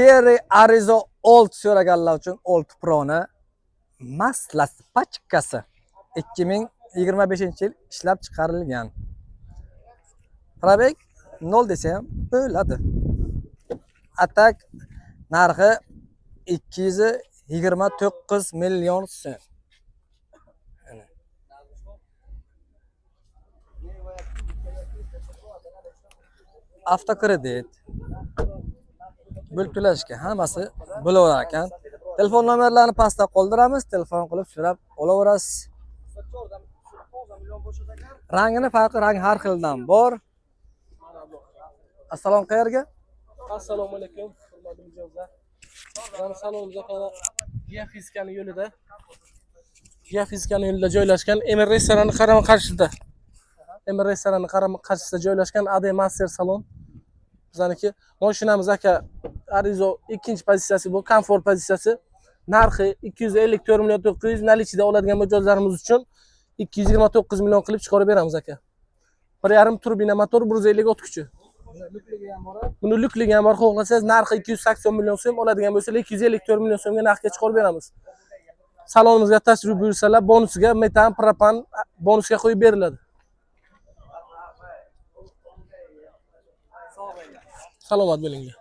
Cherry Arizo Old so'raganlar uchun Old Pro'ni maslasi pachkasi 2025-yil ishlab chiqarilgan. Probek 0 desa ham bo'ladi. Atak narxi 229 million so'm. Avtokredit bo'lib to'lashga hammasi bo'laverar ekan. Telefon nomerlarini pastda qoldiramiz, telefon qilib so'rab olaverasiz. Rangini farqi rang har xildan bor. Assalom qayerga? Assalomu alaykum, hurmatli mijozlar. Bizning salonimizda Geofiskani yo'lida, joylashgan Emir restorani qarama-qarshida. Emir restorani qarama-qarshisida joylashgan AD Master salon. Bizaniki mashinamiz aka Arizo ikkinchi pozitsiyasi bu, komfort pozitsiyasi. Narxi 254 million 900, nalichida oladigan mijozlarimiz uchun 229 million qilib chiqarib beramiz aka. 1.5 turbina motor, 150 o't kuchi. Buni lukligi ham bor, xohlasangiz narxi 280 million so'm, oladigan bo'lsa 254 million so'mga narxga chiqarib beramiz. Salonimizga tashrif buyursalar, bonusiga metan, propan bonusga qo'yib beriladi. Salomat bo'linglar.